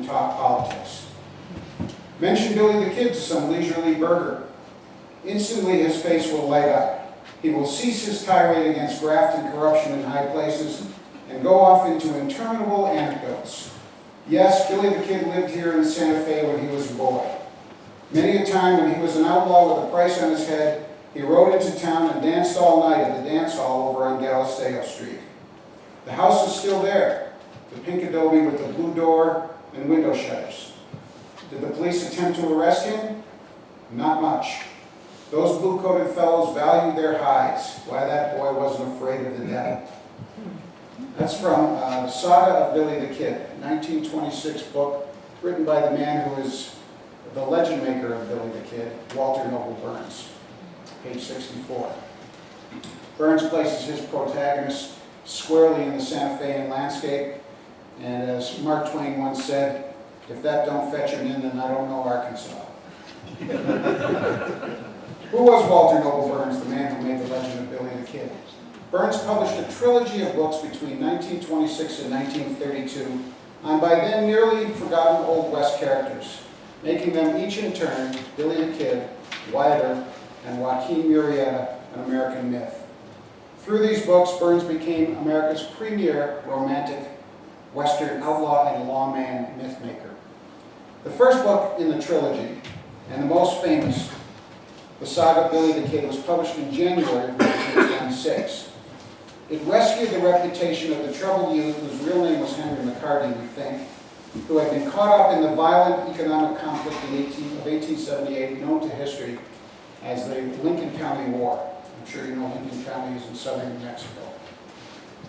talk politics. Mention Billy the Kid to some leisurely burgher. Instantly his face will light up. He will cease his tirade against graft and corruption in high places and go off into interminable anecdotes. Yes, Billy the Kid lived here in Santa Fe when he was a boy. Many a time when he was an outlaw with a price on his head, he rode into town and danced all night at the dance hall over on Galisteo Street. The house is still there, the pink adobe with the blue door and window shutters. Did the police attempt to arrest him? Not much. Those blue-coated fellows valued their hides. Why, that boy wasn't afraid of the devil. That's from The Saga of Billy the Kid, a 1926 book written by the man who is the legend maker of Billy the Kid, Walter Noble Burns, page 64. Burns places his protagonist squarely in the Santa Fe landscape, and as Mark Twain once said, if that don't fetch him in, then I don't know Arkansas. Who was Walter Noble Burns, the man who made the legend of Billy the Kid? Burns published a trilogy of books between 1926 and 1932 on by then nearly forgotten Old West characters, making them each in turn, Billy the Kid, Wyatt Earp, and Joaquin Murrieta, an American myth. Through these books, Burns became America's premier romantic Western outlaw and lawman mythmaker. The first book in the trilogy, and the most famous, The Saga of Billy the Kid, was published in January of 1926. It rescued the reputation of the troubled youth whose real name was Henry McCarty, we think, who had been caught up in the violent economic conflict of 1878, known to history as the Lincoln County War. I'm sure you know Lincoln County is in southern New Mexico.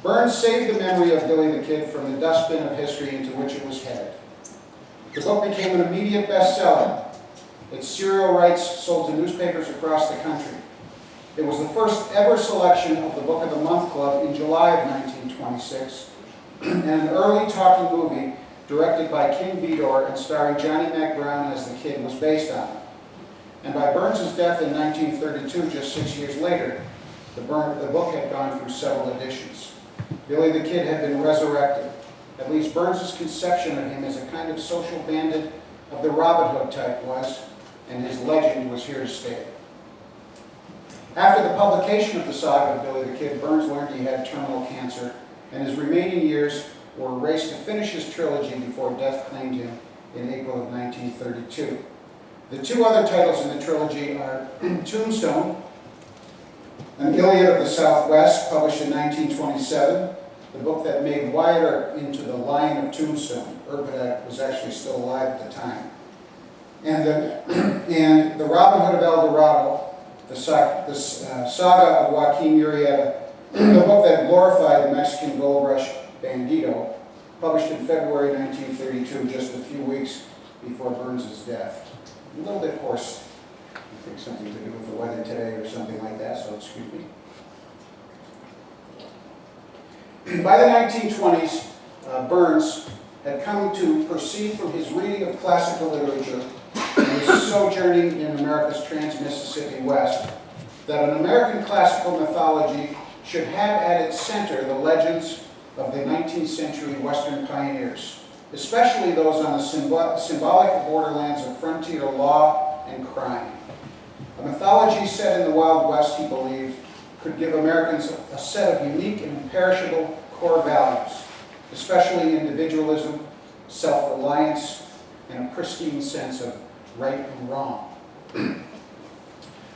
Burns saved the memory of Billy the Kid from the dustbin of history into which it was headed. The book became an immediate bestseller. Its serial rights sold to newspapers across the country. It was the first ever selection of the Book of the Month Club in July of 1926, and an early talking movie directed by King Vidor and starring Johnny Mac Brown as the Kid was based on. And by Burns' death in 1932, just 6 years later, the book had gone through several editions. Billy the Kid had been resurrected. At least Burns' conception of him as a kind of social bandit of the Robin Hood type was, and his legend was here to stay. After the publication of the saga of Billy the Kid, Burns learned he had terminal cancer, and his remaining years were raced to finish his trilogy before death claimed him in April of 1932. The two other titles in the trilogy are Tombstone, an Iliad of the Southwest, published in 1927, the book that made Wyatt Earp into the Lion of Tombstone. Earp was actually still alive at the time. And the Robin Hood of El Dorado, the saga of Joaquin Murrieta, the book that glorified the Mexican gold rush Bandito, published in February 1932, just a few weeks before Burns' death. A little bit hoarse. I think something to do with the weather today or something like that, so excuse me. By the 1920s, Burns had come to perceive from his reading of classical literature and his sojourning in America's trans-Mississippi West that an American classical mythology should have at its center the legends of the 19th century Western pioneers, especially those on the symbolic borderlands of frontier law and crime. A mythology set in the Wild West, he believed, could give Americans a set of unique and imperishable core values, especially individualism, self-reliance, and a pristine sense of right and wrong.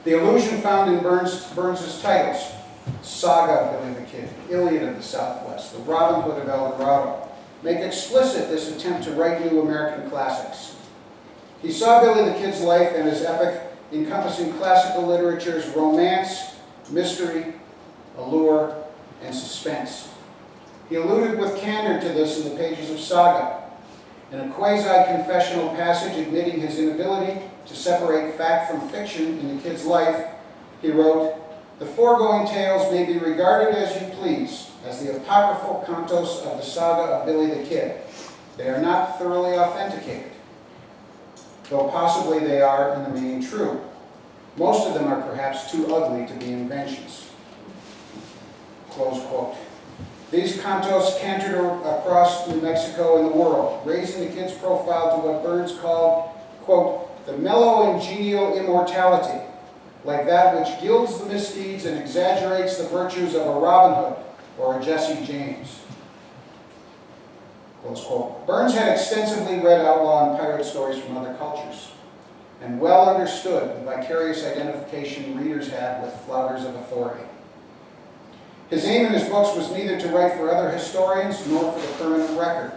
The illusion found in Burns' titles, Saga of Billy the Kid, Iliad of the Southwest, the Robin Hood of El Dorado, make explicit this attempt to write new American classics. He saw Billy the Kid's life and his epic encompassing classical literature's romance, mystery, allure, and suspense. He alluded with candor to this in the pages of Saga. In a quasi-confessional passage admitting his inability to separate fact from fiction in the kid's life, he wrote, "The foregoing tales may be regarded as you please, as the apocryphal cantos of the saga of Billy the Kid. They are not thoroughly authenticated, though possibly they are in the main true. Most of them are perhaps too ugly to be inventions." Close quote. These cantos cantered across New Mexico and the world, raising the kid's profile to what Burns called, quote, the mellow and genial immortality, like that which gilds the misdeeds and exaggerates the virtues of a Robin Hood or a Jesse James. Close quote. Burns had extensively read outlaw and pirate stories from other cultures, and well understood the vicarious identification readers have with flouters of authority. His aim in his books was neither to write for other historians nor for the permanent record.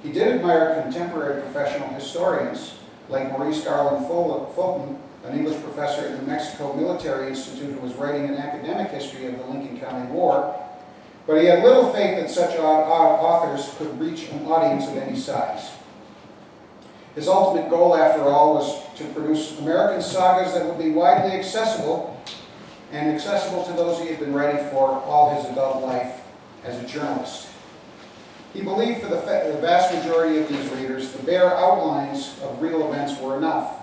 He did admire contemporary professional historians like Maurice Garland Fulton, an English professor at New Mexico Military Institute who was writing an academic history of the Lincoln County War, but he had little faith that such authors could reach an audience of any size. His ultimate goal, after all, was to produce American sagas that would be widely accessible and accessible to those he had been writing for all his adult life as a journalist. He believed for the vast majority of these readers, the bare outlines of real events were enough,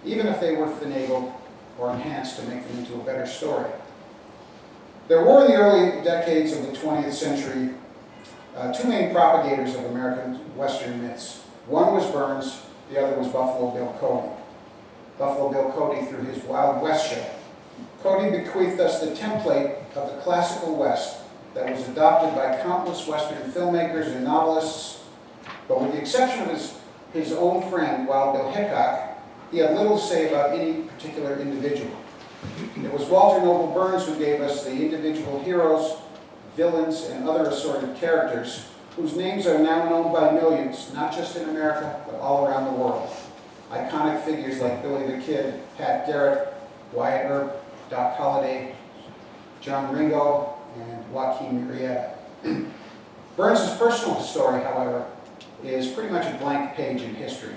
even if they were finagled or enhanced to make them into a better story. There were in the early decades of the 20th century two main propagators of American Western myths. One was Burns, the other was Buffalo Bill Cody. Buffalo Bill Cody through his Wild West show. Cody bequeathed us the template of the classical West that was adopted by countless Western filmmakers and novelists, but with the exception of his own friend, Wild Bill Hickok, he had little to say about any particular individual. It was Walter Noble Burns who gave us the individual heroes, villains, and other assorted characters whose names are now known by millions, not just in America, but all around the world. Iconic figures like Billy the Kid, Pat Garrett, Wyatt Earp, Doc Holliday, John Ringo, and Joaquin Murrieta. Burns' personal story, however, is pretty much a blank page in history,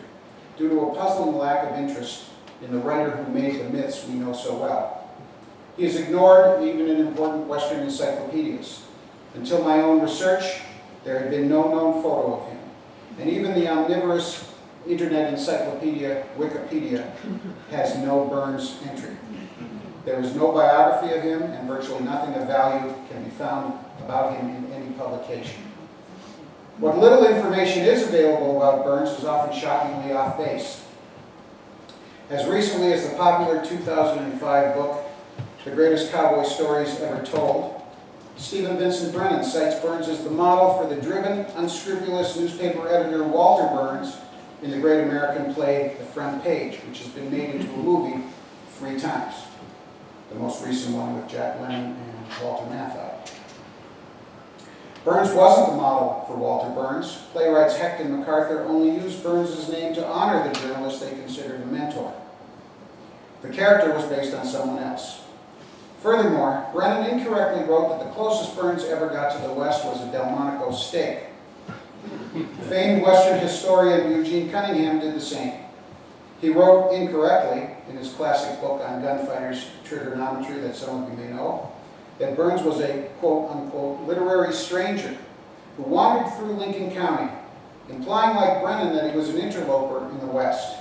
due to a puzzling lack of interest in the writer who made the myths we know so well. He is ignored even in important Western encyclopedias. Until my own research, there had been no known photo of him. And even the omnivorous internet encyclopedia, Wikipedia, has no Burns entry. There is no biography of him, and virtually nothing of value can be found about him in any publication. What little information is available about Burns is often shockingly off base. As recently as the popular 2005 book, The Greatest Cowboy Stories Ever Told, Stephen Vincent Brennan cites Burns as the model for the driven, unscrupulous newspaper editor Walter Burns in the great American play The Front Page, which has been made into a movie 3 times. The most recent one with Jack Lemmon and Walter Matthau. Burns wasn't the model for Walter Burns. Playwrights Hecht and MacArthur only used Burns' name to honor the journalist they considered a mentor. The character was based on someone else. Furthermore, Brennan incorrectly wrote that the closest Burns ever got to the West was a Delmonico steak. Famed Western historian Eugene Cunningham did the same. He wrote incorrectly, in his classic book on gunfighters' trigonometry that some of you may know, that Burns was a quote-unquote literary stranger who wandered through Lincoln County, implying like Brennan that he was an interloper in the West.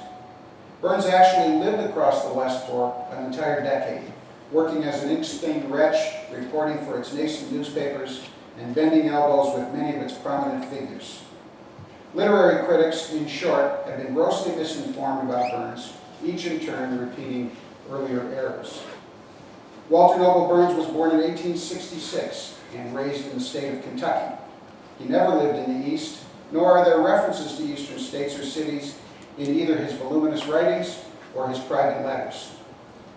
Burns actually lived across the West for an entire decade, working as an ink-stained wretch, reporting for its nascent newspapers, and bending elbows with many of its prominent figures. Literary critics, in short, have been grossly misinformed about Burns, each in turn repeating earlier errors. Walter Noble Burns was born in 1866 and raised in the state of Kentucky. He never lived in the East, nor are there references to eastern states or cities in either his voluminous writings or his private letters.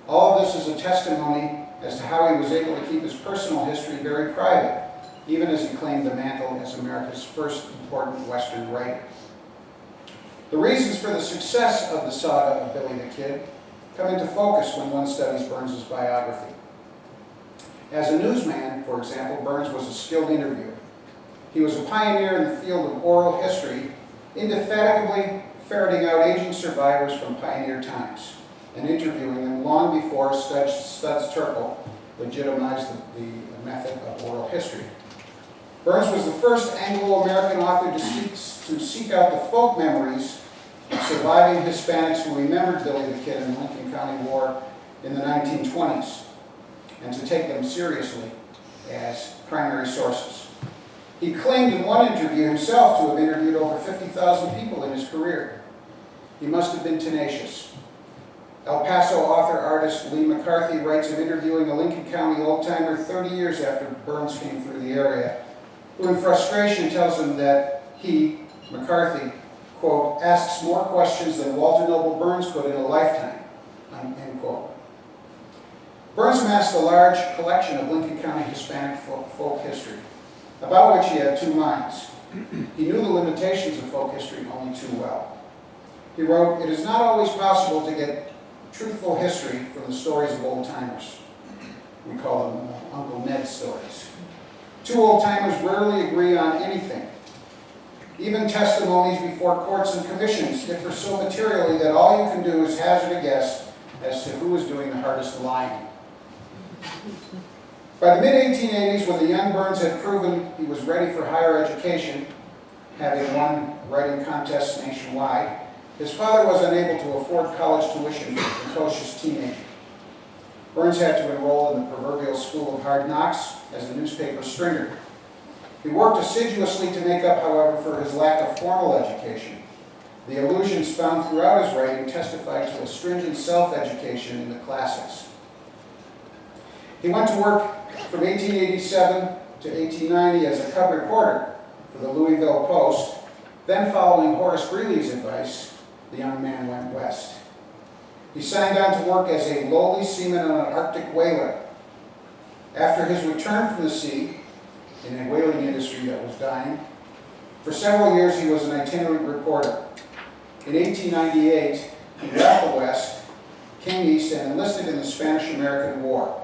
All of this is a testimony as to how he was able to keep his personal history very private, even as he claimed the mantle as America's first important Western writer. The reasons for the success of the saga of Billy the Kid come into focus when one studies Burns' biography. As a newsman, for example, Burns was a skilled interviewer. He was a pioneer in the field of oral history, indefatigably ferreting out aging survivors from pioneer times and interviewing them long before Studs Terkel legitimized the method of oral history. Burns was the first Anglo-American author to seek out the folk memories of surviving Hispanics who remembered Billy the Kid in the Lincoln County War in the 1920s, and to take them seriously as primary sources. He claimed in one interview himself to have interviewed over 50,000 people in his career. He must have been tenacious. El Paso author-artist Lee McCarthy writes of interviewing a Lincoln County old-timer 30 years after Burns came through the area, who in frustration tells him that he, McCarthy, quote, asks more questions than Walter Noble Burns could in a lifetime, end quote. Burns amassed a large collection of Lincoln County Hispanic folk history, about which he had two minds. He knew the limitations of folk history only too well. He wrote, "It is not always possible to get truthful history from the stories of old-timers." We call them Uncle Ned stories. Two old-timers rarely agree on anything. Even testimonies before courts and commissions differ so materially that all you can do is hazard a guess as to who is doing the hardest lying. By the mid-1880s, when the young Burns had proven he was ready for higher education, having won writing contests nationwide, his father was unable to afford college tuition for the precocious teenager. Burns had to enroll in the proverbial school of hard knocks as a newspaper stringer. He worked assiduously to make up, however, for his lack of formal education. The allusions found throughout his writing testified to a stringent self-education in the classics. He went to work from 1887 to 1890 as a cub reporter for the Louisville Post. Then, following Horace Greeley's advice, the young man went west. He signed on to work as a lowly seaman on an Arctic whaler. After his return from the sea, in a whaling industry that was dying, for several years he was an itinerant reporter. In 1898, he left the West, came east, and enlisted in the Spanish-American War.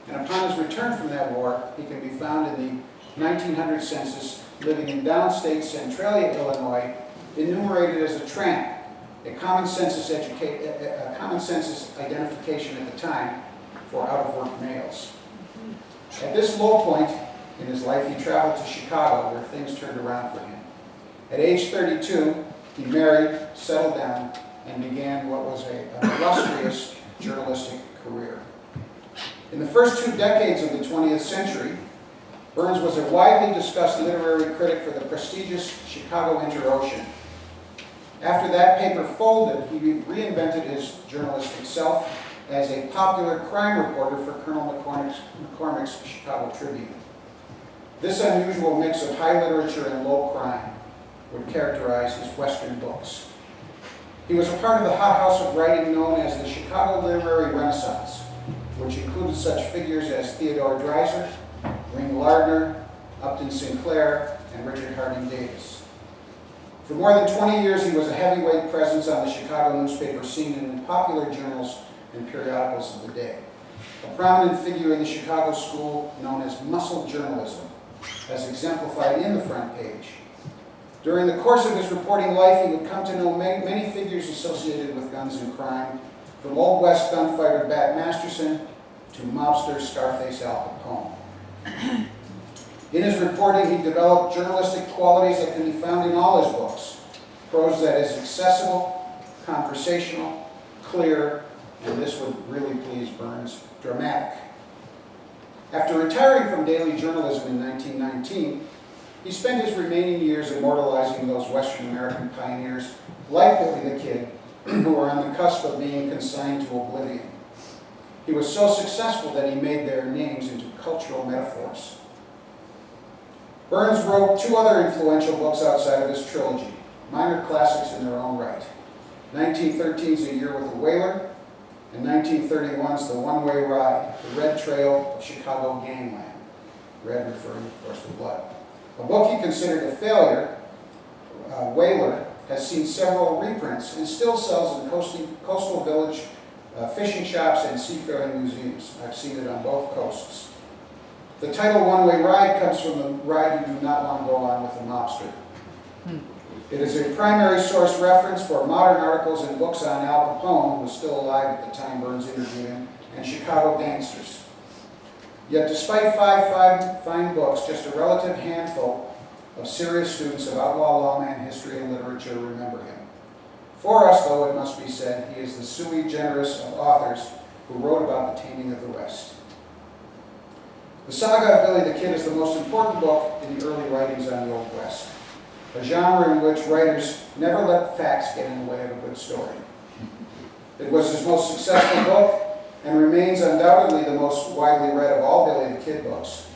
And upon his return from that war, he can be found in the 1900 census, living in downstate Centralia, Illinois, enumerated as a tramp, a common census identification at the time for out-of-work males. At this low point in his life, he traveled to Chicago, where things turned around for him. At age 32, he married, settled down, and began what was an illustrious journalistic career. In the first 2 decades of the 20th century, Burns was a widely discussed literary critic for the prestigious Chicago Inter-Ocean. After that paper folded, he reinvented his journalistic self as a popular crime reporter for Colonel McCormick's Chicago Tribune. This unusual mix of high literature and low crime would characterize his Western books. He was a part of the hothouse of writing known as the Chicago Literary Renaissance, which included such figures as Theodore Dreiser, Ring Lardner, Upton Sinclair, and Richard Harding Davis. For more than 20 years, he was a heavyweight presence on the Chicago newspaper scene and in popular journals and periodicals of the day. A prominent figure in the Chicago school known as muscle journalism, as exemplified in the front page. During the course of his reporting life, he would come to know many figures associated with guns and crime, from Old West gunfighter Bat Masterson to mobster Scarface Al Capone. In his reporting, he developed journalistic qualities that can be found in all his books. Prose that is accessible, conversational, clear, and this would really please Burns, dramatic. After retiring from daily journalism in 1919, he spent his remaining years immortalizing those Western American pioneers, like Billy the Kid, who were on the cusp of being consigned to oblivion. He was so successful that he made their names into cultural metaphors. Burns wrote 2 other influential books outside of his trilogy, minor classics in their own right. 1913's A Year with a Whaler, and 1931's The One-Way Ride, The Red Trail of Chicago Gangland. Red referring, of course, to blood. A book he considered a failure, Whaler, has seen several reprints and still sells in coastal village fishing shops and seafaring museums. I've seen it on both coasts. The title One-Way Ride comes from the ride you do not want to go on with a mobster. It is a primary source reference for modern articles and books on Al Capone, who was still alive at the time Burns interviewed him, and Chicago gangsters. Yet despite 5 fine books, just a relative handful of serious students of outlaw lawman history and literature remember him. For us, though, it must be said, he is the sui generis of authors who wrote about the taming of the West. The saga of Billy the Kid is the most important book in the early writings on the Old West, a genre in which writers never let facts get in the way of a good story. It was his most successful book and remains undoubtedly the most widely read of all Billy the Kid books,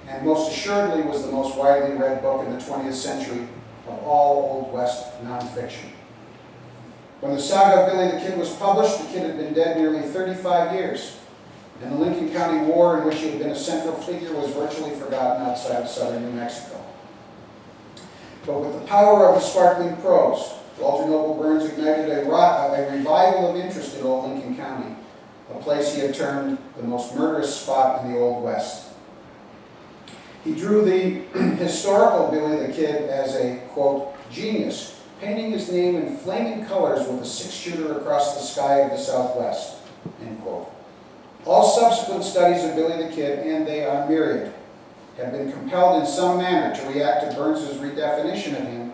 and most assuredly was the most widely read book in the 20th century of all Old West nonfiction. When the saga of Billy the Kid was published, the kid had been dead nearly 35 years, and the Lincoln County War, in which he had been a central figure, was virtually forgotten outside of southern New Mexico. But with the power of his sparkling prose, Walter Noble Burns ignited a revival of interest in old Lincoln County, a place he had termed the most murderous spot in the Old West. He drew the historical Billy the Kid as a, quote, genius, painting his name in flaming colors with a six-shooter across the sky of the Southwest, end quote. All subsequent studies of Billy the Kid, and they are myriad, have been compelled in some manner to react to Burns's redefinition of him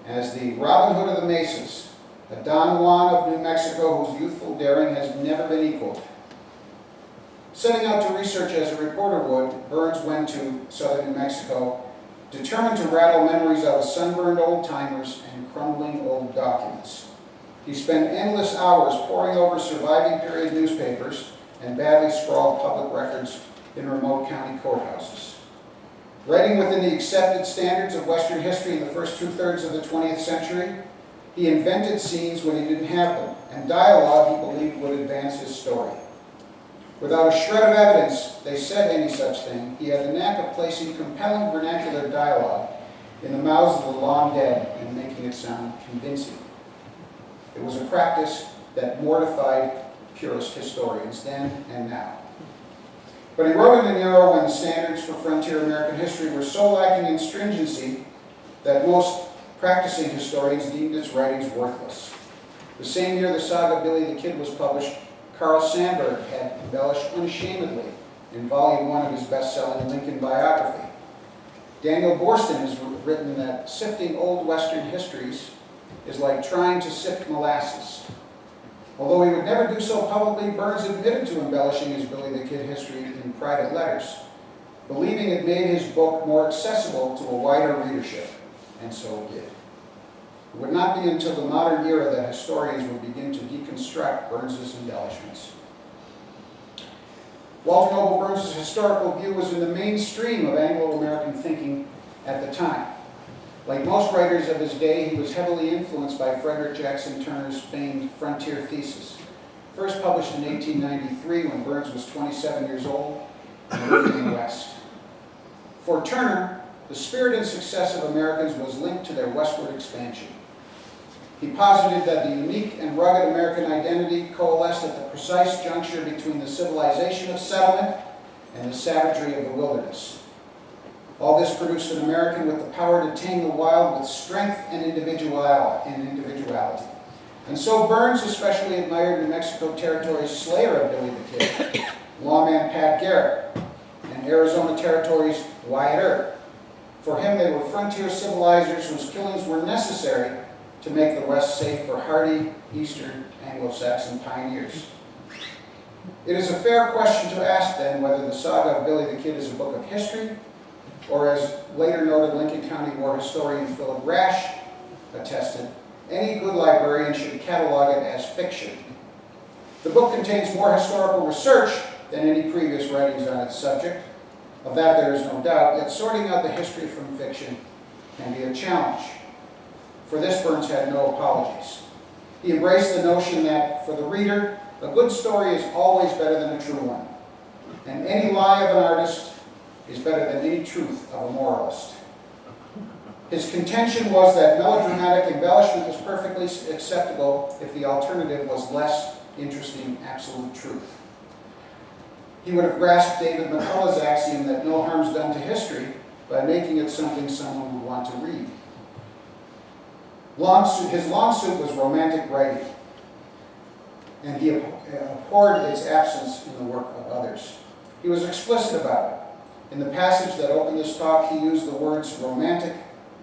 as the Robin Hood of the Mesas, a Don Juan of New Mexico whose youthful daring has never been equaled. Setting out to research as a reporter would, Burns went to southern New Mexico, determined to rattle memories out of sunburned old-timers and crumbling old documents. He spent endless hours poring over surviving period newspapers and badly scrawled public records in remote county courthouses. Writing within the accepted standards of Western history in the first two-thirds of the 20th century, he invented scenes when he didn't have them, and dialogue he believed would advance his story. Without a shred of evidence they said any such thing, he had the knack of placing compelling vernacular dialogue in the mouths of the long dead and making it sound convincing. It was a practice that mortified purist historians then and now. But he wrote in an era when the standards for frontier American history were so lacking in stringency that most practicing historians deemed its writings worthless. The same year the saga of Billy the Kid was published, Carl Sandburg had embellished unashamedly in volume 1 of his best-selling Lincoln biography. Daniel Borston has written that sifting old Western histories is like trying to sift molasses. Although he would never do so publicly, Burns admitted to embellishing his Billy the Kid history in private letters, believing it made his book more accessible to a wider readership, and so it did. It would not be until the modern era that historians would begin to deconstruct Burns's embellishments. Walter Noble Burns's historical view was in the mainstream of Anglo-American thinking at the time. Like most writers of his day, he was heavily influenced by Frederick Jackson Turner's famed Frontier Thesis, first published in 1893 when Burns was 27 years old and living west. For Turner, the spirit and success of Americans was linked to their westward expansion. He posited that the unique and rugged American identity coalesced at the precise juncture between the civilization of settlement and the savagery of the wilderness. All this produced an American with the power to tame the wild with strength and individuality. And so Burns especially admired New Mexico Territory's slayer of Billy the Kid, lawman Pat Garrett, and Arizona Territory's Wyatt Earp. For him, they were frontier civilizers whose killings were necessary to make the West safe for hardy Eastern Anglo-Saxon pioneers. It is a fair question to ask, then, whether the saga of Billy the Kid is a book of history, or as later noted Lincoln County War historian Philip Rash attested, any good librarian should catalog it as fiction. The book contains more historical research than any previous writings on its subject. Of that there is no doubt, yet sorting out the history from fiction can be a challenge. For this, Burns had no apologies. He embraced the notion that, for the reader, a good story is always better than a true one, and any lie of an artist is better than any truth of a moralist. His contention was that melodramatic embellishment was perfectly acceptable if the alternative was less interesting absolute truth. He would have grasped David McCullough's axiom that no harm's done to history by making it something someone would want to read. His long suit was romantic writing, and he abhorred its absence in the work of others. He was explicit about it. In the passage that opened this talk, he used the words romantic,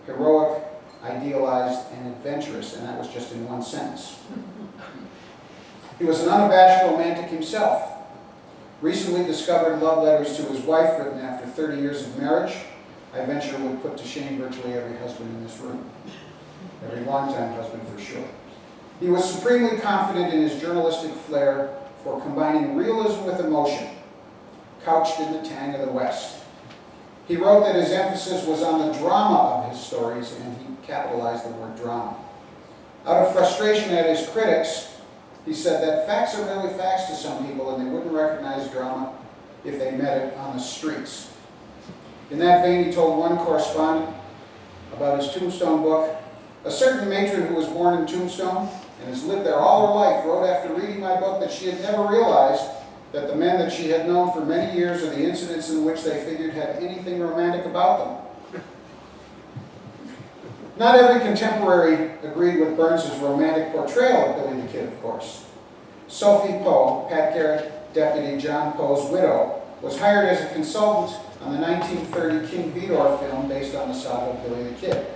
heroic, idealized, and adventurous, and that was just in one sentence. He was an unabashed romantic himself. Recently discovered love letters to his wife written after 30 years of marriage, I venture would put to shame virtually every husband in this room. Every longtime husband for sure. He was supremely confident in his journalistic flair for combining realism with emotion, couched in the tang of the West. He wrote that his emphasis was on the drama of his stories, and he capitalized the word drama. Out of frustration at his critics, he said that facts are merely facts to some people, and they wouldn't recognize drama if they met it on the streets. In that vein, he told one correspondent about his Tombstone book, "A certain matron who was born in Tombstone and has lived there all her life wrote after reading my book that she had never realized that the men that she had known for many years or the incidents in which they figured had anything romantic about them." Not every contemporary agreed with Burns's romantic portrayal of Billy the Kid, of course. Sophie Poe, Pat Garrett deputy John Poe's widow, was hired as a consultant on the 1930 King Vidor film based on the saga of Billy the Kid.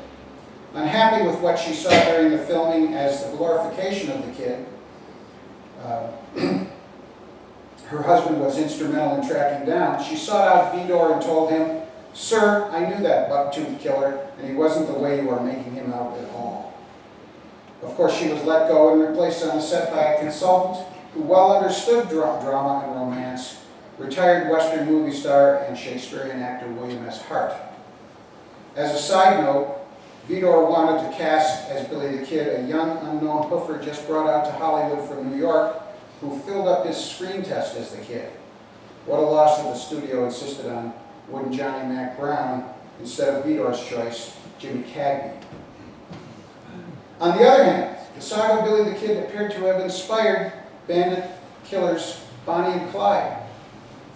Unhappy with what she saw during the filming as the glorification of the kid, her husband was instrumental in tracking down, she sought out Vidor and told him, "Sir, I knew that buck-toothed killer, and he wasn't the way you are making him out at all." Of course, she was let go and replaced on the set by a consultant who well understood drama and romance, retired Western movie star and Shakespearean actor William S. Hart. As a side note, Vidor wanted to cast as Billy the Kid a young, unknown hoofer just brought out to Hollywood from New York who filled up his screen test as the kid. What a loss that the studio insisted on wooden Johnny Mac Brown instead of Vidor's choice, Jimmy Cagney. On the other hand, the saga of Billy the Kid appeared to have inspired bandit killers Bonnie and Clyde.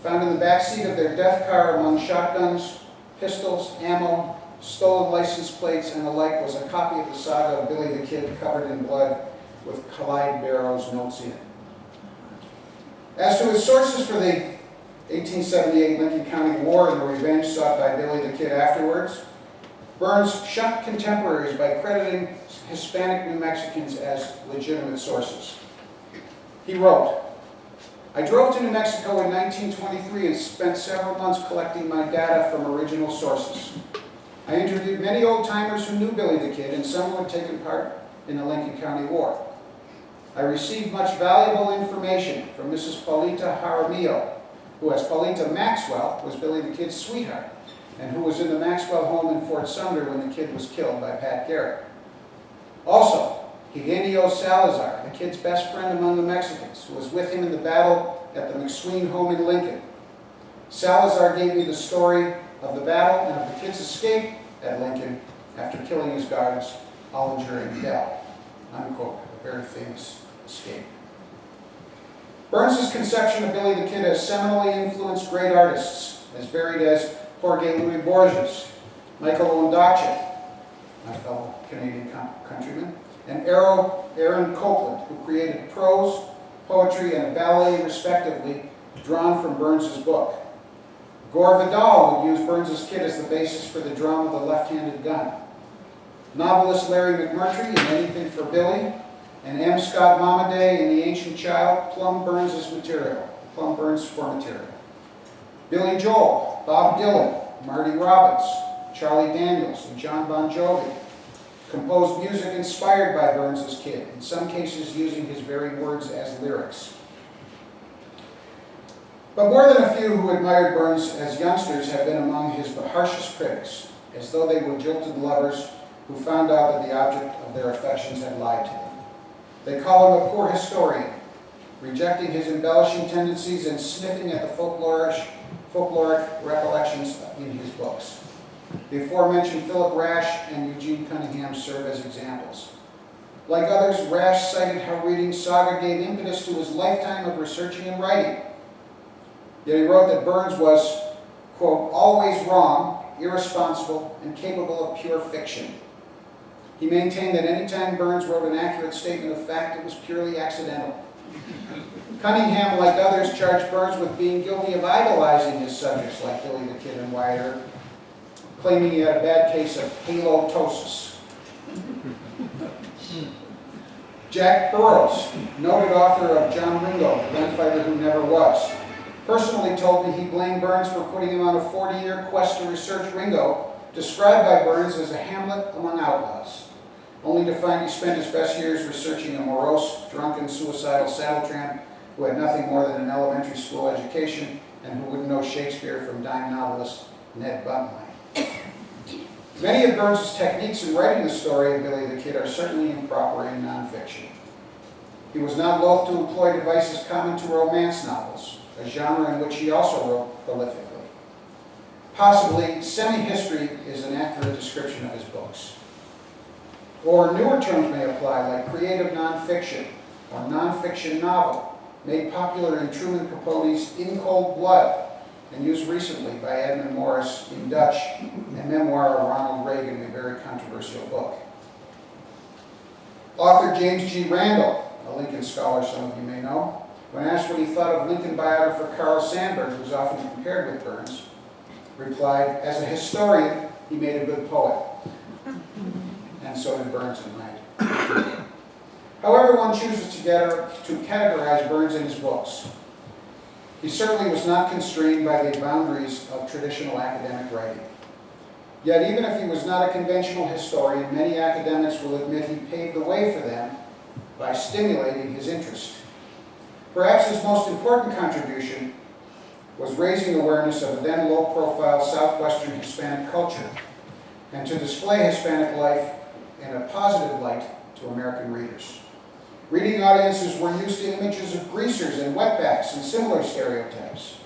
Found in the backseat of their death car among shotguns, pistols, ammo, stolen license plates, and the like was a copy of the saga of Billy the Kid covered in blood with Clyde Barrow's notes in it. As to his sources for the 1878 Lincoln County War and the revenge sought by Billy the Kid afterwards, Burns shocked contemporaries by crediting Hispanic New Mexicans as legitimate sources. He wrote, "I drove to New Mexico in 1923 and spent several months collecting my data from original sources. I interviewed many old-timers who knew Billy the Kid, and some who had taken part in the Lincoln County War. I received much valuable information from Mrs. Paulita Jaramillo, who, as Paulita Maxwell, was Billy the Kid's sweetheart, and who was in the Maxwell home in Fort Sumner when the kid was killed by Pat Garrett. Also, Eugenio Salazar, the kid's best friend among the Mexicans, who was with him in the battle at the McSween home in Lincoln. Salazar gave me the story of the battle and of the kid's escape at Lincoln after killing his guards, Ollinger and Dell." Unquote. A very famous escape. Burns's conception of Billy the Kid has seminally influenced great artists, as varied as Jorge Luis Borges, Michael Ondaatje, my fellow Canadian countryman, and Aaron Copland, who created prose, poetry, and a ballet, respectively, drawn from Burns's book. Gore Vidal would use Burns's Kid as the basis for the drama The Left-Handed Gun. Novelist Larry McMurtry in Anything for Billy, and M. Scott Momaday in The Ancient Child plumb Burns for material. Billy Joel, Bob Dylan, Marty Robbins, Charlie Daniels, and John Bon Jovi composed music inspired by Burns's Kid, in some cases using his very words as lyrics. But more than a few who admired Burns as youngsters have been among his harshest critics, as though they were jilted lovers who found out that the object of their affections had lied to them. They call him a poor historian, rejecting his embellishing tendencies and sniffing at the folkloric recollections in his books. The aforementioned Philip Rash and Eugene Cunningham serve as examples. Like others, Rash cited how reading Saga gave impetus to his lifetime of researching and writing. Yet he wrote that Burns was, quote, always wrong, irresponsible, and capable of pure fiction. He maintained that any time Burns wrote an accurate statement of fact, it was purely accidental. Cunningham, like others, charged Burns with being guilty of idolizing his subjects like Billy the Kid and Wyatt Earp, claiming he had a bad case of halitosis. Jack Burrows, noted author of John Ringo, the gunfighter who never was, personally told me he blamed Burns for putting him on a 40-year quest to research Ringo, described by Burns as a Hamlet among outlaws, only to find he spent his best years researching a morose, drunken, suicidal saddle tramp who had nothing more than an elementary school education and who wouldn't know Shakespeare from dime novelist Ned Buntline. Many of Burns' techniques in writing the story of Billy the Kid are certainly improper in nonfiction. He was not loath to employ devices common to romance novels, a genre in which he also wrote prolifically. Possibly, semi-history is an accurate description of his books. Or newer terms may apply, like creative nonfiction or nonfiction novel, made popular in Truman Capote's In Cold Blood and used recently by Edmund Morris in Dutch, and memoir of Ronald Reagan, a very controversial book. Author James G. Randall, a Lincoln scholar some of you may know, when asked what he thought of Lincoln biographer Carl Sandburg, who was often compared with Burns, replied, "As a historian, he made a good poet." And so did Burns in my. However one chooses to categorize Burns in his books, he certainly was not constrained by the boundaries of traditional academic writing. Yet even if he was not a conventional historian, many academics will admit he paved the way for them by stimulating his interest. Perhaps his most important contribution was raising awareness of a then low-profile Southwestern Hispanic culture and to display Hispanic life in a positive light to American readers. Reading audiences were used to images of greasers and wetbacks and similar stereotypes.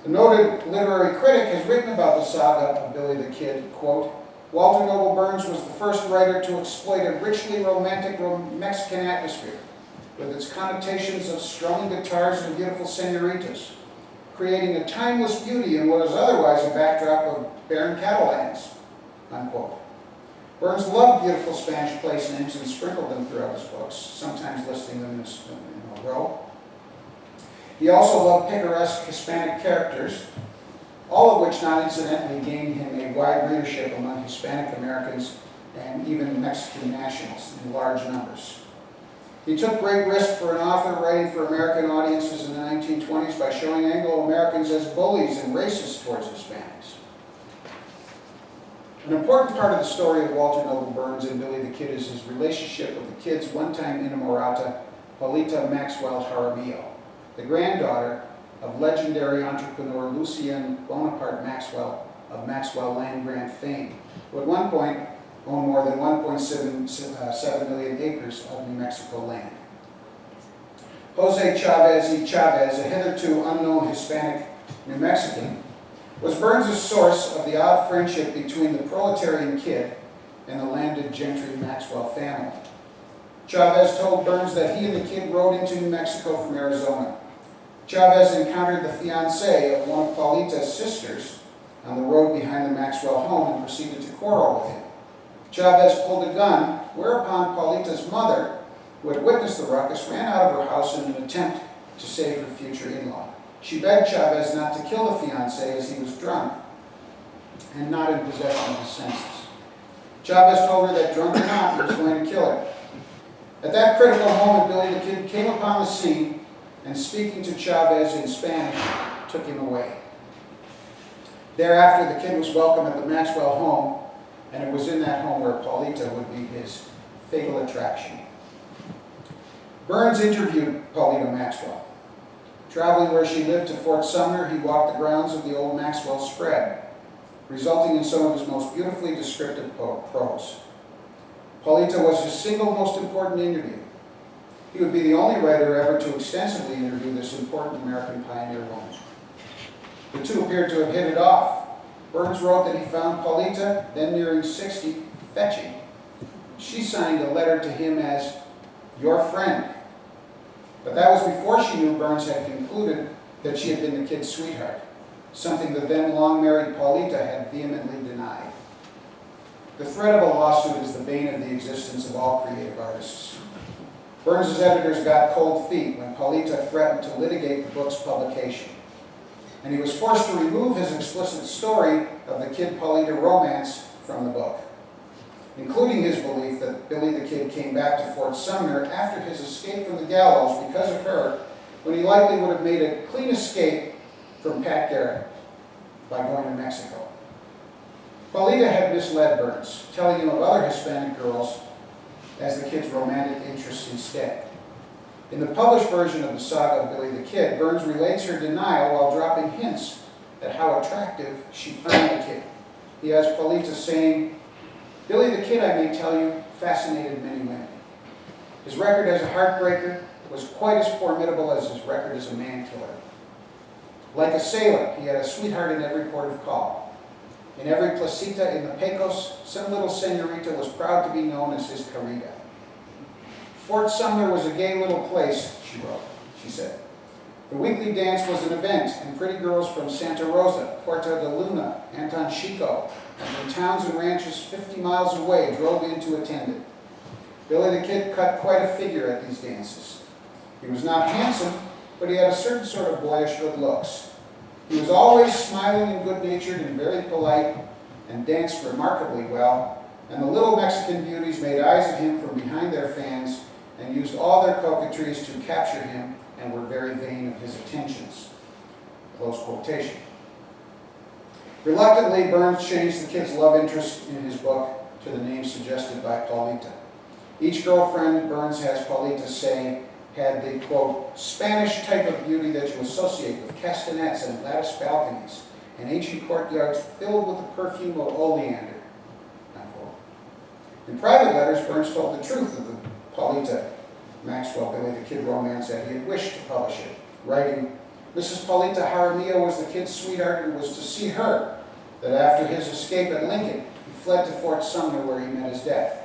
The noted literary critic has written about the saga of Billy the Kid, quote, "Walter Noble Burns was the first writer to exploit a richly romantic Mexican atmosphere with its connotations of strumming guitars and beautiful senoritas, creating a timeless beauty in what is otherwise a backdrop of barren Catalans," unquote. Burns loved beautiful Spanish place names and sprinkled them throughout his books, sometimes listing them in a row. He also loved picaresque Hispanic characters, all of which not incidentally gained him a wide readership among Hispanic Americans and even Mexican nationals in large numbers. He took great risk for an author writing for American audiences in the 1920s by showing Anglo-Americans as bullies and racist towards Hispanics. An important part of the story of Walter Noble Burns and Billy the Kid is his relationship with the kid's one-time inamorata, Paulita Maxwell Jaramillo, the granddaughter of legendary entrepreneur Lucien Bonaparte Maxwell of Maxwell Land Grant fame, who at one point owned more than 1.7 million acres of New Mexico land. Jose Chávez y Chávez, a hitherto unknown Hispanic New Mexican, was Burns' source of the odd friendship between the proletarian kid and the landed gentry Maxwell family. Chávez told Burns that he and the kid rode into New Mexico from Arizona. Chávez encountered the fiancée of one of Paulita's sisters on the road behind the Maxwell home and proceeded to quarrel with him. Chávez pulled a gun, whereupon Paulita's mother, who had witnessed the ruckus, ran out of her house in an attempt to save her future in-law. She begged Chávez not to kill the fiancé as he was drunk and not in possession of his senses. Chávez told her that drunk or not, he was going to kill her. At that critical moment, Billy the Kid came upon the scene and, speaking to Chávez in Spanish, took him away. Thereafter, the kid was welcome at the Maxwell home, and it was in that home where Paulita would be his fatal attraction. Burns interviewed Paulita Maxwell. Traveling where she lived to Fort Sumner, he walked the grounds of the old Maxwell spread, resulting in some of his most beautifully descriptive prose. Paulita was his single most important interview. He would be the only writer ever to extensively interview this important American pioneer woman. The two appeared to have hit it off. Burns wrote that he found Paulita, then nearing 60, fetching. She signed a letter to him as, "Your friend." But that was before she knew Burns had concluded that she had been the kid's sweetheart, something the then long-married Paulita had vehemently denied. The threat of a lawsuit is the bane of the existence of all creative artists. Burns' editors got cold feet when Paulita threatened to litigate the book's publication, and he was forced to remove his explicit story of the Kid-Paulita romance from the book, including his belief that Billy the Kid came back to Fort Sumner after his escape from the gallows because of her when he likely would have made a clean escape from Pat Garrett by going to Mexico. Paulita had misled Burns, telling him of other Hispanic girls as the kid's romantic interests instead. In the published version of the saga of Billy the Kid, Burns relates her denial while dropping hints at how attractive she found the kid. He has Paulita saying, "Billy the Kid, I may tell you, fascinated many women. His record as a heartbreaker was quite as formidable as his record as a man-killer. Like a sailor, he had a sweetheart in every port of call. In every placita in the Pecos, some little senorita was proud to be known as his querida. Fort Sumner was a gay little place," she said. "The weekly dance was an event, and pretty girls from Santa Rosa, Puerto de Luna, Anton Chico, and from towns and ranches 50 miles away drove in to attend it. Billy the Kid cut quite a figure at these dances. He was not handsome, but he had a certain sort of boyish good looks. He was always smiling and good-natured and very polite, and danced remarkably well, and the little Mexican beauties made eyes at him from behind their fans and used all their coquetries to capture him and were very vain of his attentions." Close quotation. Reluctantly, Burns changed the kid's love interest in his book to the name suggested by Paulita. Each girlfriend, Burns has Paulita say, had the, quote, "Spanish type of beauty that you associate with castanets and latticed balconies and ancient courtyards filled with the perfume of oleander," unquote. In private letters, Burns told the truth of the Paulita Maxwell Billy the Kid romance that he had wished to publish it, writing, "Mrs. Paulita Jaramillo was the kid's sweetheart, and it was to see her that after his escape at Lincoln, he fled to Fort Sumner where he met his death.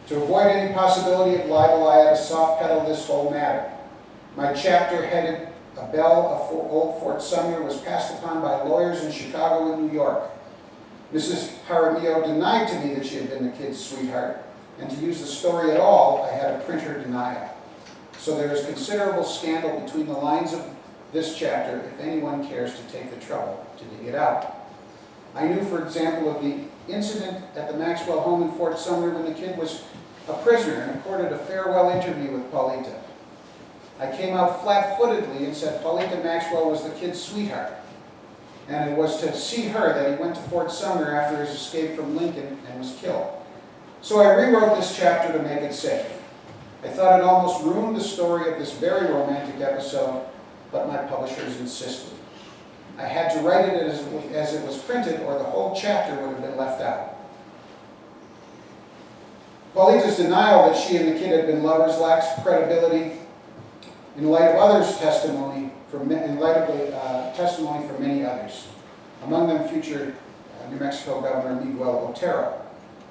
To avoid any possibility of libel, I had to soft pedal this whole matter. My chapter headed A Belle of Old Fort Sumner was passed upon by lawyers in Chicago and New York. Mrs. Jaramillo denied to me that she had been the kid's sweetheart, and to use the story at all, I had to print her denial. So there is considerable scandal between the lines of this chapter if anyone cares to take the trouble to dig it out. I knew, for example, of the incident at the Maxwell home in Fort Sumner when the kid was a prisoner and accorded a farewell interview with Paulita. I came out flat-footedly and said Paulita Maxwell was the kid's sweetheart, and it was to see her that he went to Fort Sumner after his escape from Lincoln and was killed. So I rewrote this chapter to make it safe. I thought it almost ruined the story of this very romantic episode, but my publishers insisted. I had to write it as it was printed, or the whole chapter would have been left out." Paulita's denial that she and the kid had been lovers lacks credibility in light of others' testimony from many others, among them future New Mexico Governor Miguel Otero.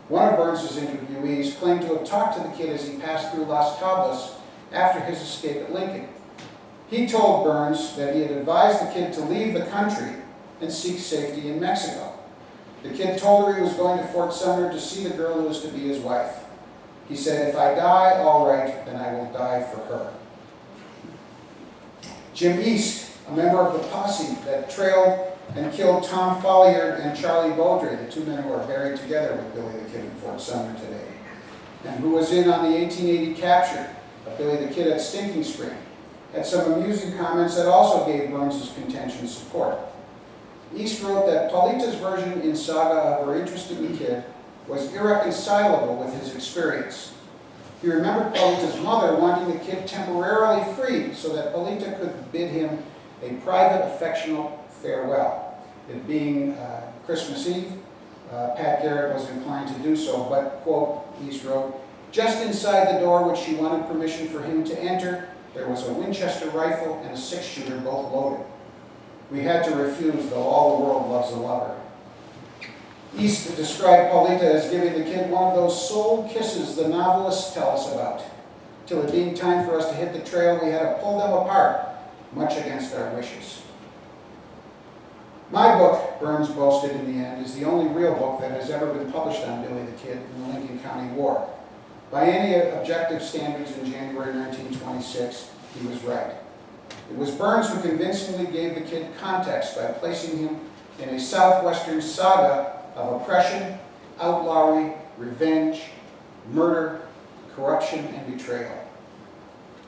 One of Burns's interviewees claimed to have talked to the kid as he passed through Las Tablas after his escape at Lincoln. He told Burns that he had advised the kid to leave the country and seek safety in Mexico. The kid told her he was going to Fort Sumner to see the girl who was to be his wife. He said, "If I die, all right, then I will die for her." Jim East, a member of the posse that trailed and killed Tom Folliard and Charlie Beaudry, the two men who are buried together with Billy the Kid in Fort Sumner today, and who was in on the 1880 capture of Billy the Kid at Stinking Spring, had some amusing comments that also gave Burns' contention support. East wrote that Paulita's version in saga of her interest in the kid was irreconcilable with his experience. He remembered Paulita's mother wanting the kid temporarily free so that Paulita could bid him a private, affectionate farewell. It being Christmas Eve, Pat Garrett was inclined to do so, but, quote, East wrote, "Just inside the door which she wanted permission for him to enter, there was a Winchester rifle and a six-shooter, both loaded. We had to refuse, though all the world loves a lover." East described Paulita as giving the kid one of those soul kisses the novelists tell us about. Till it being time for us to hit the trail, we had to pull them apart, much against our wishes. My book, Burns boasted in the end, is the only real book that has ever been published on Billy the Kid in the Lincoln County War. By any objective standards in January 1926, he was right. It was Burns who convincingly gave the kid context by placing him in a southwestern saga of oppression, outlawry, revenge, murder, corruption, and betrayal.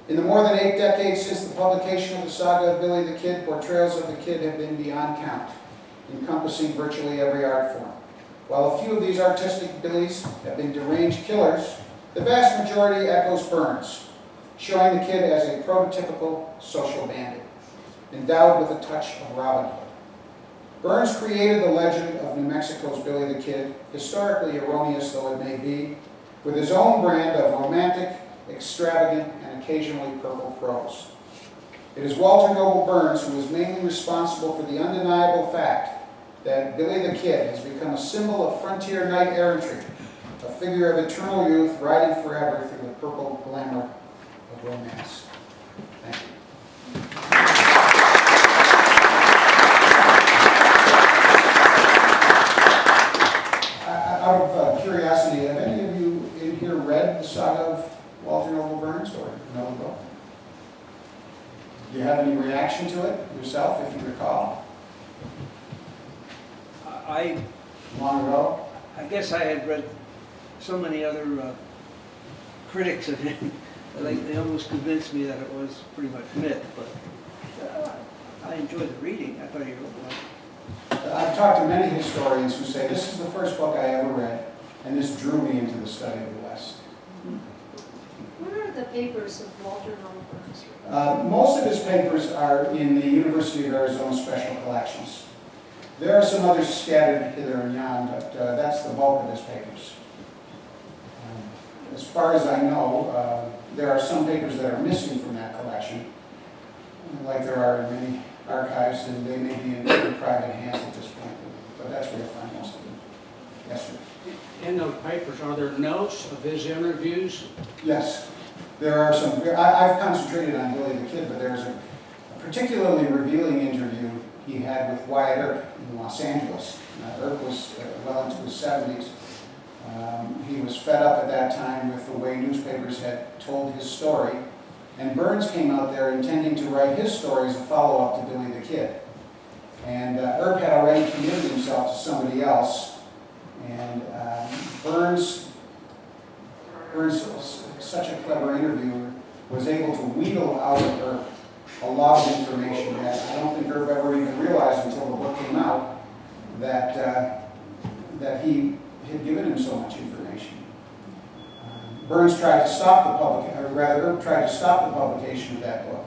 In the more than 8 decades since the publication of the saga of Billy the Kid, portrayals of the Kid have been beyond count, encompassing virtually every art form. While a few of these artistic Billies have been deranged killers, the vast majority echoes Burns, showing the Kid as a prototypical social bandit, endowed with a touch of Robin Hood. Burns created the legend of New Mexico's Billy the Kid, historically erroneous though it may be, with his own brand of romantic, extravagant, and occasionally purple prose. It is Walter Noble Burns who is mainly responsible for the undeniable fact that Billy the Kid has become a symbol of frontier knight-errantry, a figure of eternal youth riding forever through the purple glamour of romance. Thank you. Out of curiosity, have any of you in here read the saga of Walter Noble Burns or know the book? Do you have any reaction to it yourself, if you recall? Long ago? I guess I had read so many other critics of him, they almost convinced me that it was pretty much myth, but I enjoyed the reading. I thought he wrote well. I've talked to many historians who say this is the first book I ever read, and this drew me into the study of the West. Where are the papers of Walter Noble Burns? Most of his papers are in the University of Arizona Special Collections. There are some others scattered hither and yon, but that's the bulk of his papers. As far as I know, there are some papers that are missing from that collection, like there are in many archives, and they may be in private hands at this point, but that's where you'll find most of them. Yes, sir. In those papers, are there notes of his interviews? Yes, there are some. I've concentrated on Billy the Kid, but there's a particularly revealing interview he had with Wyatt Earp in Los Angeles. Earp was well into his 70s. He was fed up at that time with the way newspapers had told his story, and Burns came out there intending to write his story as a follow-up to Billy the Kid. And Earp had already committed himself to somebody else, and Burns, such a clever interviewer, was able to wheedle out of Earp a lot of information that I don't think Earp ever even realized until the book came out that he had given him so much information. Burns tried to stop Earp tried to stop the publication of that book,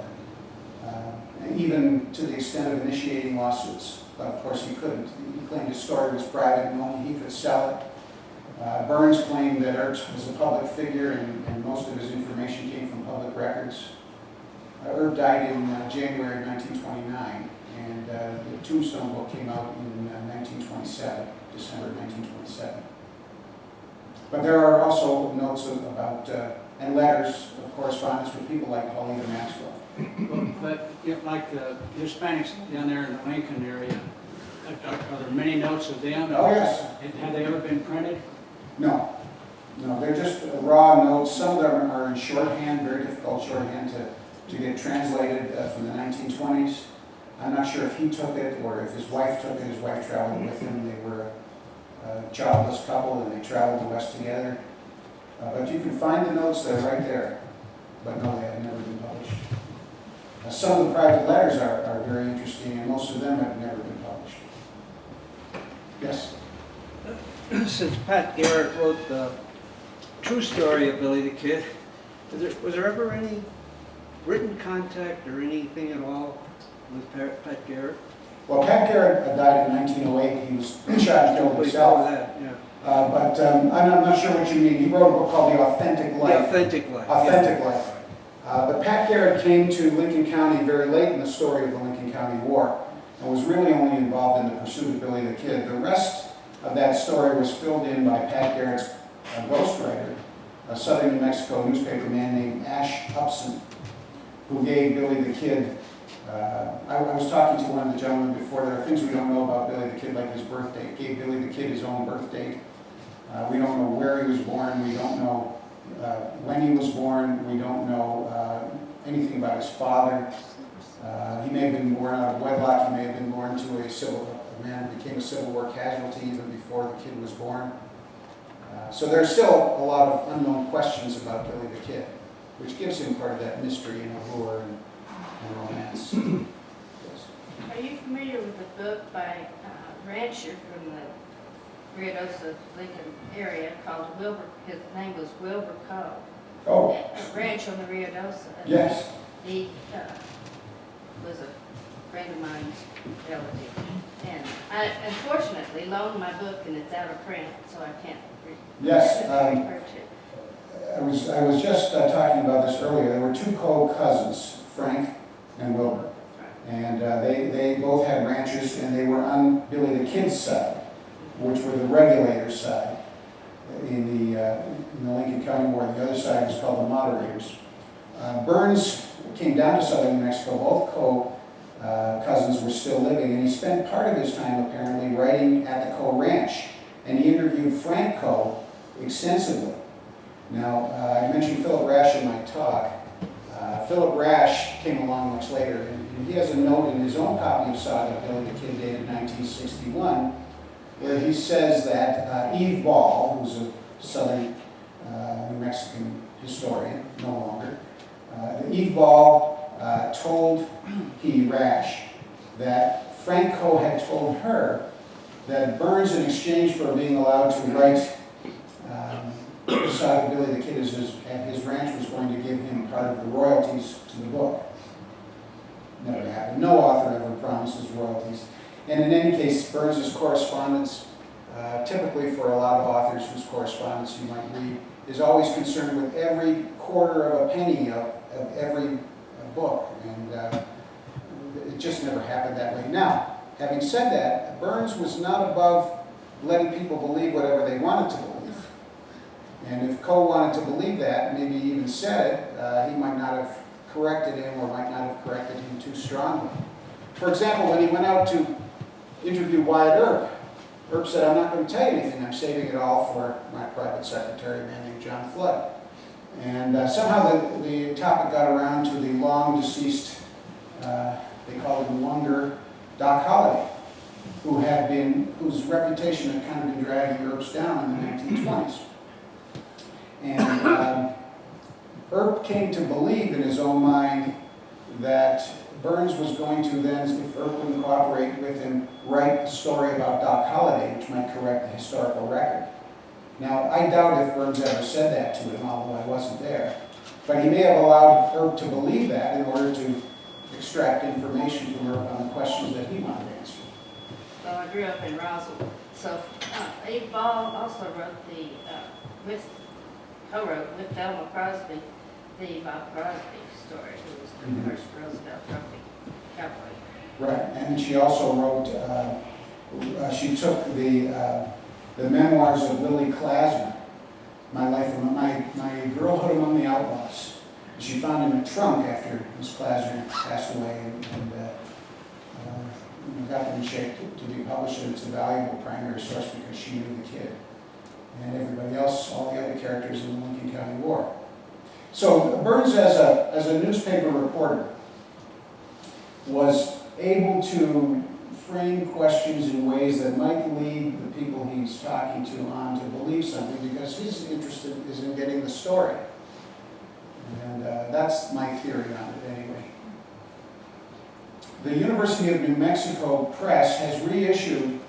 even to the extent of initiating lawsuits. But of course he couldn't. He claimed his story was private and only he could sell it. Burns claimed that Earp was a public figure and most of his information came from public records. Earp died in January of 1929, and the Tombstone book came out in 1927, December 1927. But there are also notes about and letters of correspondence with people like Paulina Maxwell. But like the Hispanics down there in the Lincoln area, are there many notes of them? Oh, yes. Have they ever been printed? No. No, they're just raw notes. Some of them are in shorthand, very difficult shorthand to get translated from the 1920s. I'm not sure if he took it or if his wife took it. His wife traveled with him. They were a childless couple and they traveled the West together. But you can find the notes, they're right there. But no, they have never been published. Some of the private letters are very interesting, and most of them have never been published. Yes? Since Pat Garrett wrote the true story of Billy the Kid, was there ever any written contact or anything at all with Pat Garrett? Well, Pat Garrett died in 1908. He was shot and killed himself. That, yeah. But I'm not sure what you mean. He wrote a book called The Authentic Life. The Authentic Life. Authentic Life. But Pat Garrett came to Lincoln County very late in the story of the Lincoln County War and was really only involved in the pursuit of Billy the Kid. The rest of that story was filled in by Pat Garrett's ghostwriter, a southern New Mexico newspaper man named Ash Upson, who gave Billy the Kid, I was talking to one of the gentlemen before, there are things we don't know about Billy the Kid, like his birth date. Gave Billy the Kid his own birth date. We don't know where he was born. We don't know when he was born. We don't know anything about his father. He may have been born out of wedlock. He may have been born to a man who became a Civil War casualty even before the kid was born. So there's still a lot of unknown questions about Billy the Kid. which gives him part of that mystery and allure and romance. Yes. Are you familiar with a book by a rancher from the Ruidoso, Lincoln area called Wilbur? His name was Wilbur Coe. Oh, A ranch on the Ruidoso. yes. He was a friend of mine's relative. And I unfortunately loaned my book and it's out of print, so I can't Yes, refer to it. I was just talking about this earlier. There were two cousins, Frank and Wilbur. And they both had ranches, and they were on Billy the Kid's side, which were the regulators' side in the Lincoln County War. The other side was called the moderators. Burns came down to southern New Mexico. Both cousins were still living, and he spent part of his time apparently writing at the Coe Ranch. And he interviewed Frank Coe extensively. Now, I mentioned Philip Rash in my talk. Philip Rash came along much later, and he has a note in his own copy of Saga, Billy the Kid, dated 1961, where he says that Eve Ball, who's a southern New Mexican historian, no longer, Eve Ball told Rash that Frank Coe had told her that Burns, in exchange for being allowed to write Saga Billy the Kid at his ranch, was going to give him part of the royalties to the book. Never happened. No author ever promises royalties. And in any case, Burns's correspondence, typically for a lot of authors whose correspondence you might read, is always concerned with every quarter of a penny of every book. And it just never happened that way. Now, having said that, Burns was not above letting people believe whatever they wanted to believe. And if Coe wanted to believe that, maybe he even said it, he might not have corrected him or might not have corrected him too strongly. For example, when he went out to interview Wyatt Earp, Earp said, "I'm not going to tell you anything. I'm saving it all for my private secretary, a man named John Flood." And somehow the topic got around to the long deceased, they called him Wonder, Doc Holliday, whose reputation had kind of been dragging Earp's down in the 1920s. And Earp came to believe in his own mind that Burns was going to then, if Earp wouldn't cooperate with him, write a story about Doc Holliday, which might correct the historical record. Now, I doubt if Burns ever said that to him, although I wasn't there. But he may have allowed Earp to believe that in order to extract information from Earp on the questions that he wanted to answer. So I grew up in Roswell. So Eve Ball also wrote co-wrote with Thelma Crosby the Bob Crosby story, who was the first Roosevelt Trophy cowboy. Right, and she also wrote, she took the memoirs of Lily Klasner, my girlhood among the outlaws. She found him in a trunk after Miss Klasner passed away, and got them in shape to be published, and it's a valuable primary source because she knew the kid. And everybody else, all the other characters in the Lincoln County War. So Burns, as a newspaper reporter, was able to frame questions in ways that might lead the people he's talking to on to believe something, because his interest is in getting the story. And that's my theory on it anyway. The University of New Mexico Press has reissued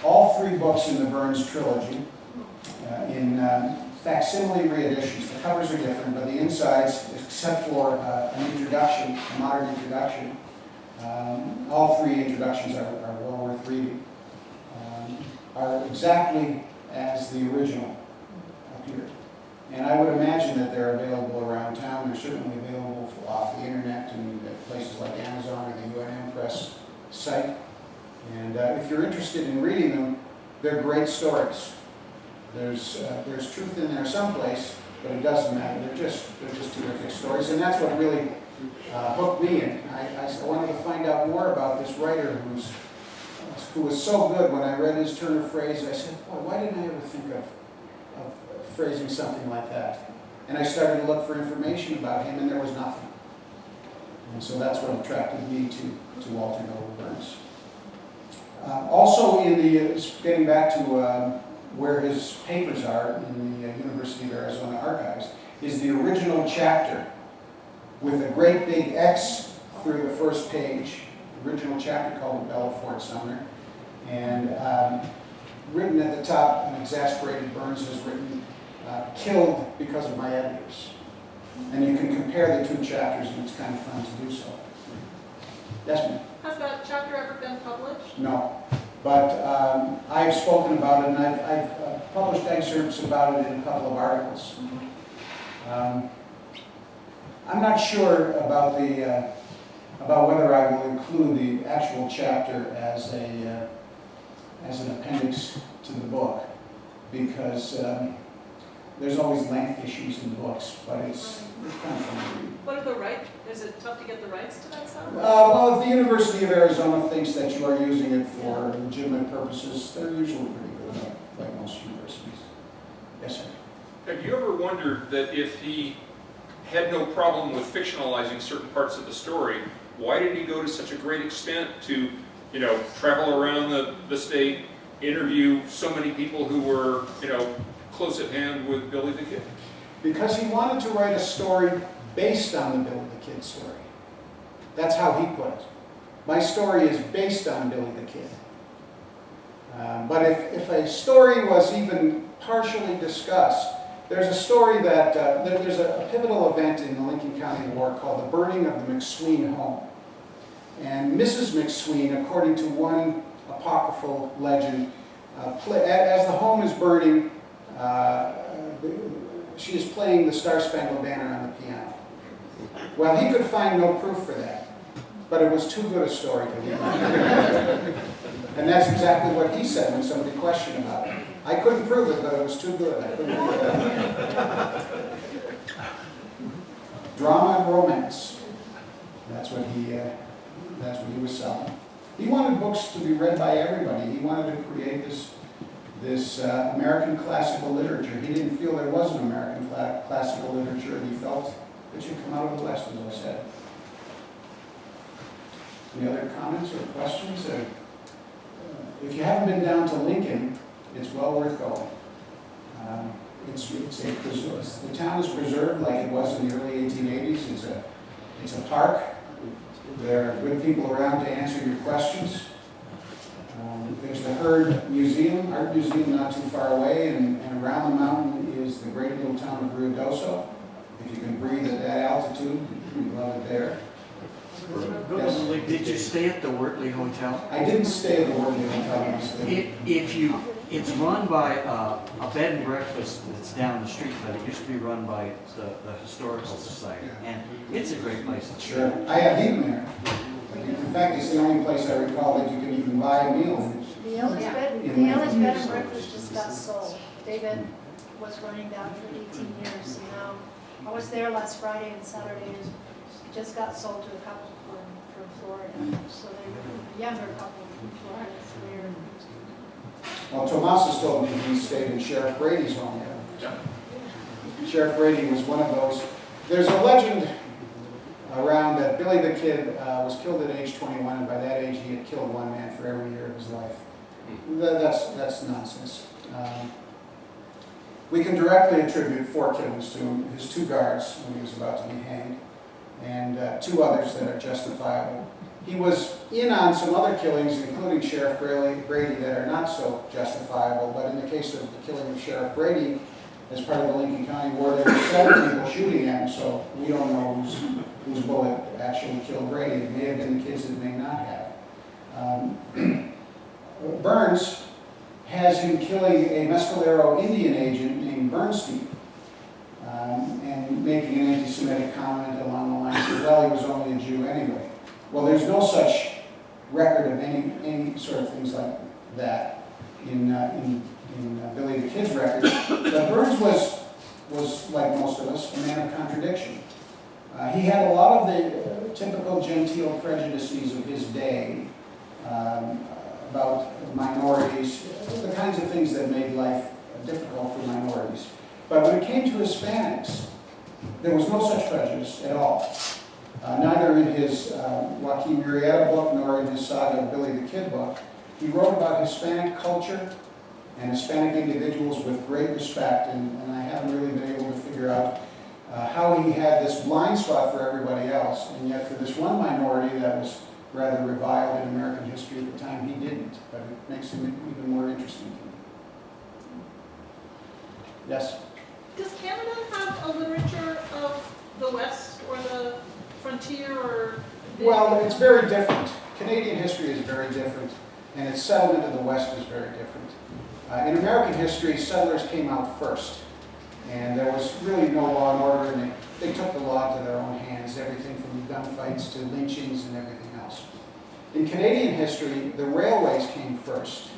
all three books in the Burns trilogy in facsimile reeditions. The covers are different, but the insides, except for an introduction, a modern introduction, all three introductions are well worth reading, are exactly as the original appeared. And I would imagine that they're available around town. They're certainly available off the internet and at places like Amazon or the UNM Press site. And if you're interested in reading them, they're great stories. There's truth in there someplace, but it doesn't matter. They're just terrific stories, and that's what really hooked me in. I wanted to find out more about this writer who was so good. When I read his turn of phrase, I said, "Boy, why didn't I ever think of phrasing something like that?" And I started to look for information about him, and there was nothing. And so that's what attracted me to Walter Noble Burns. Also, getting back to where his papers are in the University of Arizona archives, is the original chapter with a great big X through the first page. Original chapter called The Bell of Fort Sumner. And written at the top, an exasperated Burns has written, killed because of my editors. And you can compare the two chapters, and it's kind of fun to do so. Yes, ma'am? Has that chapter ever been published? No. But I've spoken about it, and I've published excerpts about it in a couple of articles. I'm not sure about about whether I will include the actual chapter as an appendix to the book, because there's always length issues in books, but it's kind of fun to read. What are the rights? Is it tough to get the rights to that stuff? Well, if the University of Arizona thinks that you are using it for legitimate purposes, they're usually pretty good, like most universities. Yes, sir. Have you ever wondered that if he had no problem with fictionalizing certain parts of the story, why did he go to such a great extent to, travel around the state, interview so many people who were, close at hand with Billy the Kid? Because he wanted to write a story based on the Billy the Kid story. That's how he put it. My story is based on Billy the Kid. But if a story was even partially discussed, there's a story that, there's a pivotal event in the Lincoln County War called the burning of the McSween home. And Mrs. McSween, according to one apocryphal legend, as the home is burning, she is playing the Star Spangled Banner on the piano. Well, he could find no proof for that, but it was too good a story to leave. And that's exactly what he said when somebody questioned about it. I couldn't prove it, but it was too good. I couldn't prove it. Drama and romance. That's what he was selling. He wanted books to be read by everybody. He wanted to create this American classical literature. He didn't feel there was an American classical literature, and he felt it should come out of the West, as I said. Any other comments or questions? If you haven't been down to Lincoln, it's well worth going. The town is preserved like it was in the early 1880s. It's a park. There are good people around to answer your questions. There's the Heard Museum, Art Museum not too far away, and around the mountain is the great little town of Ruidoso. If you can breathe at that altitude, you'd love it there. Yes. Did you stay at the Wortley Hotel? I didn't stay at the Wortley Hotel. It's run by a bed and breakfast that's down the street, but it used to be run by the Historical Society, and it's a great place to stay. Sure. I have eaten there. In fact, it's the only place I recall that you can even buy a meal in. The Ellis bed and breakfast just got sold. David was running that for 18 years, and now, I was there last Friday and Saturday, and it just got sold to a couple from Florida. So they were a younger couple from Florida, so they're. Well, Tomas has told me he stayed in Sheriff Brady's home. Yeah. Sheriff Brady was one of those. There's a legend around that Billy the Kid was killed at age 21, and by that age he had killed one man for every year of his life. That's nonsense. We can directly attribute 4 killings to his 2 guards when he was about to be hanged, and 2 others that are justifiable. He was in on some other killings, including Sheriff Brady, that are not so justifiable, but in the case of the killing of Sheriff Brady, as part of the Lincoln County War, there were 7 people shooting at him, so we don't know whose bullet actually killed Brady. It may have been the kids, it may not have. Burns has him killing a Mescalero Indian agent named Bernstein, and making an anti-Semitic comment along the lines of, well, he was only a Jew anyway. Well, there's no such record of any sort of things like that in Billy the Kid's record. But Burns was, like most of us, a man of contradiction. He had a lot of the typical genteel prejudices of his day about minorities, the kinds of things that made life difficult for minorities. But when it came to Hispanics, there was no such prejudice at all. Neither in his Joaquin Murrieta book nor in his Saga of Billy the Kid book. He wrote about Hispanic culture and Hispanic individuals with great respect, and I haven't really been able to figure out how he had this blind spot for everybody else, and yet for this one minority that was rather reviled in American history at the time, he didn't. But it makes him even more interesting to me. Yes? Does Canada have a literature of the West or the frontier or? Well, it's very different. Canadian history is very different, and its settlement of the West is very different. In American history, settlers came out first, and there was really no law and order, and they took the law into their own hands, everything from gunfights to lynchings and everything else. In Canadian history, the railways came first,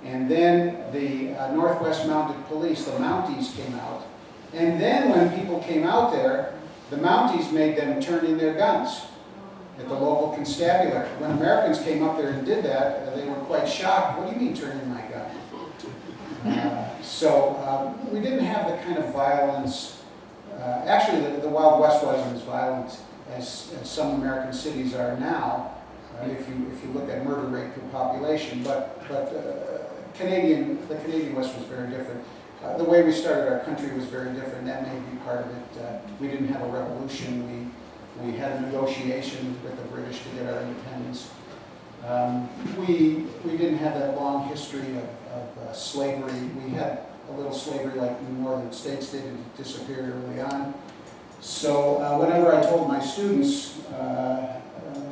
and then the Northwest Mounted Police, the Mounties, came out, and then when people came out there, the Mounties made them turn in their guns at the local constabulary. When Americans came up there and did that, they were quite shocked. What do you mean turn in my gun? So we didn't have the kind of violence. Actually, the Wild West wasn't as violent as some American cities are now, if you look at murder rate per population. But the Canadian West was very different. The way we started our country was very different. That may be part of it. We didn't have a revolution. We had a negotiation with the British to get our independence. We didn't have that long history of slavery. We had a little slavery like the northern states did, and it disappeared early on. So whenever I told my students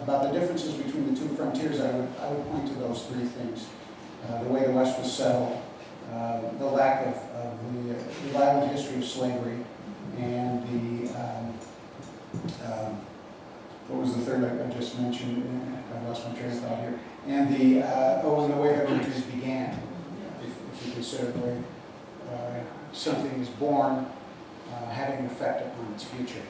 about the differences between the two frontiers, I would point to those three things. The way the West was settled, the lack of the violent history of slavery, and what was the third I just mentioned? I lost my train of thought here. And the way the countries began, if you consider the way something is born having an effect upon its future.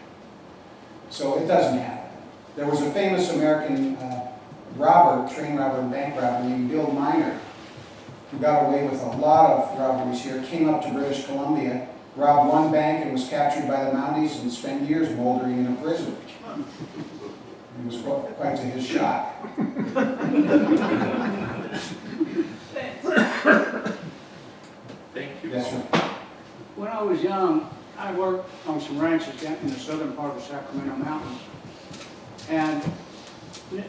So it doesn't happen. There was a famous American train robber and bank robber named Bill Miner, who got away with a lot of robberies here, came up to British Columbia, robbed one bank and was captured by the Mounties and spent years moldering in a prison. It was quite to his shock. Thank you. Yes, sir. When I was young, I worked on some ranches down in the southern part of the Sacramento Mountains, and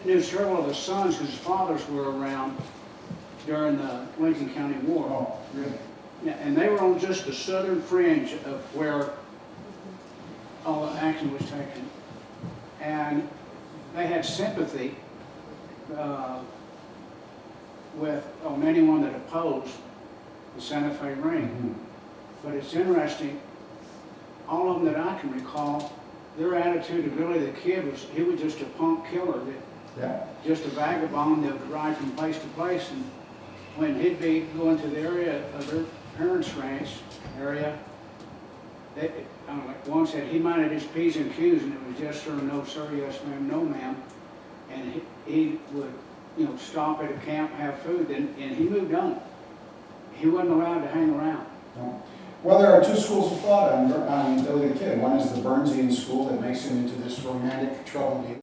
knew several of the sons whose fathers were around during the Lincoln County War. Oh, really? Yeah, and they were on just the southern fringe of where all the action was taken. And they had sympathy with anyone that opposed the Santa Fe Ring. Mm-hmm. But it's interesting, all of them that I can recall, their attitude to Billy the Kid was he was just a punk killer, just a vagabond that would ride from place to place. And when he'd be going to the area of their parents' ranch area, like one said, he minded his P's and Q's, and it was yes sir, no sir, yes ma'am, no ma'am. And he would, stop at a camp, have food, and he moved on. He wasn't allowed to hang around. No. Well, there are two schools of thought on Billy the Kid. One is the Burnsian school that makes him into this romantic troublemaker.